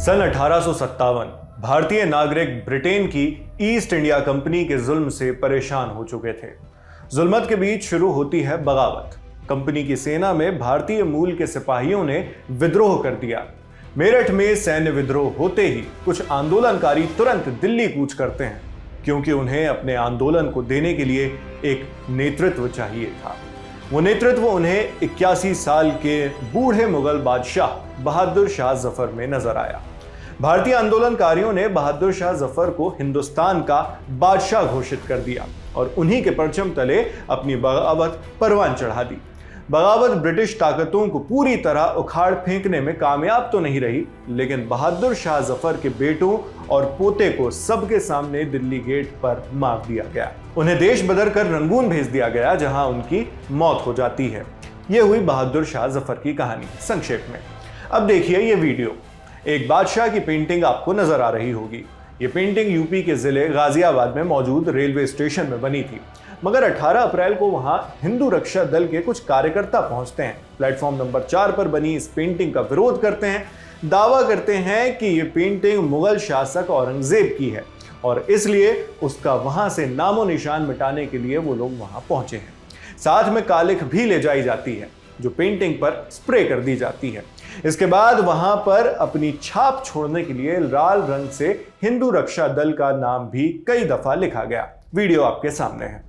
सन 1857 भारतीय नागरिक ब्रिटेन की ईस्ट इंडिया कंपनी के जुल्म से परेशान हो चुके थे। जुल्मत के बीच शुरू होती है बगावत। कंपनी की सेना में भारतीय मूल के सिपाहियों ने विद्रोह कर दिया। मेरठ में सैन्य विद्रोह होते ही कुछ आंदोलनकारी तुरंत दिल्ली कूच करते हैं, क्योंकि उन्हें अपने आंदोलन को देने के लिए एक नेतृत्व चाहिए था। वो नेतृत्व उन्हें 81 साल के बूढ़े मुगल बादशाह बहादुर शाह जफर में नजर आया। भारतीय आंदोलनकारियों ने बहादुर शाह जफर को हिंदुस्तान का बादशाह घोषित कर दिया और उन्हीं के परचम तले अपनी बगावत परवान चढ़ा दी। बगावत ब्रिटिश ताकतों को पूरी तरह उखाड़ फेंकने में कामयाब तो नहीं रही, लेकिन बहादुर शाह जफर के बेटों और पोते को सबके सामने दिल्ली गेट पर मार दिया गया। उन्हें देश बदर कर रंगून भेज दिया गया, जहां उनकी मौत हो जाती है। यह हुई बहादुर शाह जफर की कहानी संक्षेप में। अब देखिए ये वीडियो। एक बादशाह की पेंटिंग आपको नजर आ रही होगी। ये पेंटिंग यूपी के जिले गाजियाबाद में मौजूद रेलवे स्टेशन में बनी थी, मगर 18 अप्रैल को वहां हिंदू रक्षा दल के कुछ कार्यकर्ता पहुंचते हैं। प्लेटफॉर्म नंबर 4 पर बनी इस पेंटिंग का विरोध करते हैं, दावा करते हैं कि ये पेंटिंग मुगल शासक औरंगजेब की है और इसलिए उसका वहां से नामो निशान मिटाने के लिए वो लोग वहां पहुंचे हैं। साथ में कालिख भी ले जाई जाती है, जो पेंटिंग पर स्प्रे कर दी जाती है। इसके बाद वहां पर अपनी छाप छोड़ने के लिए लाल रंग से हिंदू रक्षा दल का नाम भी कई दफा लिखा गया। वीडियो आपके सामने है।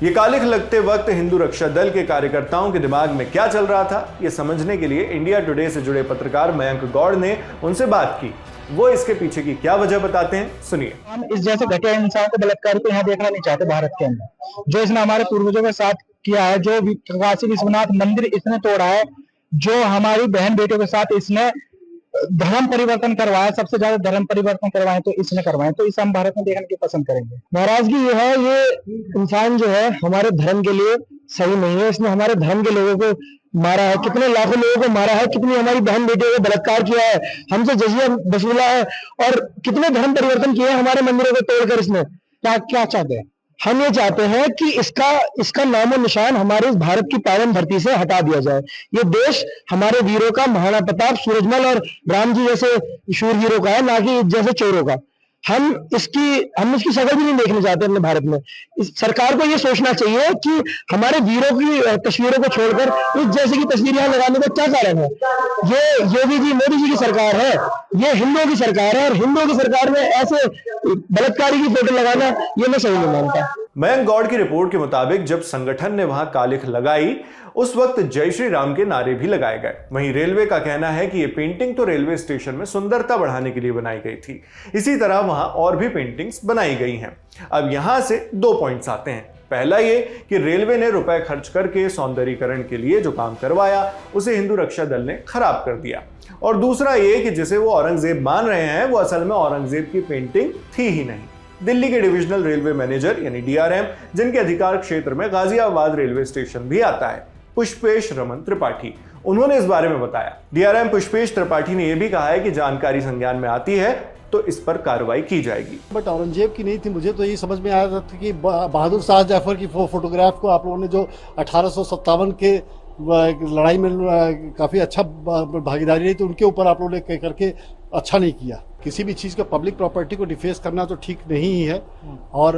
ये कालिख लगते वक्त हिंदू रक्षा दल के कार्यकर्ताओं के दिमाग में क्या चल रहा था, ये समझने के लिए इंडिया टुडे से जुड़े पत्रकार मयंक गौड़ ने उनसे बात की। वो इसके पीछे की क्या वजह बताते हैं, सुनिए। हम इस जैसे घटिया इंसान को, बलात्कारी को यहाँ देखना नहीं चाहते भारत के अंदर। जो इसने हमारे पूर्वजों के साथ किया है, जो काशी विश्वनाथ मंदिर इसने तोड़ा है, जो हमारी बहन बेटियों के साथ इसने धर्म परिवर्तन करवाया, सबसे ज्यादा धर्म परिवर्तन करवाए तो इसने करवाए, तो इसे हम भारत में देखने की पसंद करेंगे। नाराजगी ये है, ये इंसान जो है हमारे धर्म के लिए सही नहीं है। इसने हमारे धर्म के लोगों को मारा है, कितने लाखों लोगों को मारा है, कितनी हमारी बहन बेटियों को बलात्कार किया है, हमसे जजिया वसूला है और कितने धर्म परिवर्तन किए हैं हमारे मंदिरों को तोड़कर। इसने क्या चाहते हैं? हम ये चाहते हैं कि इसका नामो निशान हमारे इस भारत की पावन धरती से हटा दिया जाए। ये देश हमारे वीरों का, महाराणा प्रताप, सूरजमल और राम जी जैसे शूर वीरों का है, ना कि जैसे चोरों का। हम इसकी शक्ल भी नहीं देखना चाहते अपने भारत में। सरकार को ये सोचना चाहिए कि हमारे वीरों की तस्वीरों को छोड़कर इस जैसे की तस्वीर यहाँ लगाने का क्या कारण है। ये योगी जी, मोदी जी की सरकार है, ये हिंदुओं की सरकार है और हिंदुओं की सरकार में ऐसे बलात्कारी की फोटो लगाना ये मैं सही नहीं मानता। मयंक गौड़ की रिपोर्ट के मुताबिक जब संगठन ने वहां कालिख लगाई, उस वक्त जय श्री राम के नारे भी लगाए गए। वहीं रेलवे का कहना है कि ये पेंटिंग तो रेलवे स्टेशन में सुंदरता बढ़ाने के लिए बनाई गई थी। इसी तरह वहां और भी पेंटिंग्स बनाई गई हैं। अब यहां से 2 पॉइंट्स आते हैं। पहला ये कि रेलवे ने रुपए खर्च करके सौंदर्यीकरण के लिए जो काम करवाया, उसे हिंदू रक्षा दल ने खराब कर दिया। और दूसरा ये कि जिसे वो औरंगजेब मान रहे हैं, वो असल में औरंगजेब की पेंटिंग थी ही नहीं। दिल्ली के डिविजनल रेलवे मैनेजर यानी डीआरएम, जिनके अधिकार क्षेत्र में गाजियाबाद रेलवे स्टेशन भी आता है, पुष्पेश रमन त्रिपाठी, उन्होंने इस बारे में बताया। डीआरएम पुष्पेश त्रिपाठी ने यह भी कहा है कि जानकारी संज्ञान में आती है तो इस पर कार्रवाई की जाएगी। बट औरंगजेब की नहीं थी। मुझे तो ये समझ में आया था कि बहादुर शाह जफर की फोटोग्राफ को आप लोगों ने जो 1857 के लड़ाई में काफ़ी अच्छा भागीदारी रही, तो उनके ऊपर आप लोगों ने करके अच्छा नहीं किया। किसी भी चीज़ को पब्लिक प्रॉपर्टी को डिफेस करना तो ठीक नहीं ही है, और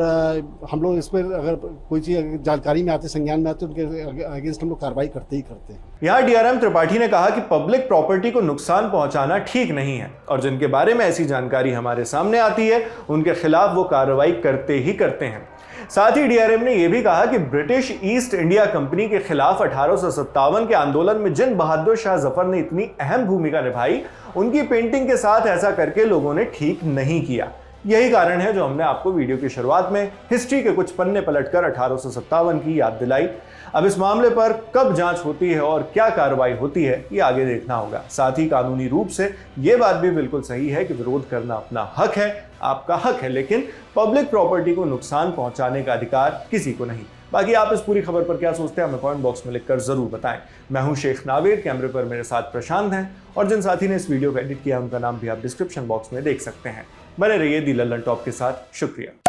हम लोग इस पर अगर कोई चीज़ जानकारी में आते, संज्ञान में आते, उनके अगेंस्ट हम लोग कार्रवाई करते ही करते हैं। यहाँ डीआरएम त्रिपाठी ने कहा कि पब्लिक प्रॉपर्टी को नुकसान पहुंचाना ठीक नहीं है और जिनके बारे में ऐसी जानकारी हमारे सामने आती है उनके खिलाफ वो कार्रवाई करते ही करते हैं। साथ ही डीआरएम ने यह भी कहा कि ब्रिटिश ईस्ट इंडिया कंपनी के खिलाफ 1857 के आंदोलन में जिन बहादुर शाह जफर ने इतनी अहम भूमिका निभाई, उनकी पेंटिंग के साथ ऐसा करके लोगों ने ठीक नहीं किया। यही कारण है जो हमने आपको वीडियो की शुरुआत में हिस्ट्री के कुछ पन्ने पलटकर 1857 की याद दिलाई। अब इस मामले पर कब जांच होती है और क्या कार्रवाई होती है, ये आगे देखना होगा। साथ ही कानूनी रूप से ये बात भी बिल्कुल सही है कि विरोध करना अपना हक है, आपका हक है, लेकिन पब्लिक प्रॉपर्टी को नुकसान पहुंचाने का अधिकार किसी को नहीं। बाकी आप इस पूरी खबर पर क्या सोचते हैं हमें कमेंट बॉक्स में लिखकर जरूर बताएं। मैं हूं शेख नावेद, कैमरे पर मेरे साथ प्रशांत हैं और जिन साथी ने इस वीडियो को एडिट किया उनका नाम भी आप डिस्क्रिप्शन बॉक्स में देख सकते हैं। बने रहिए दी लल्लन टॉप के साथ। शुक्रिया।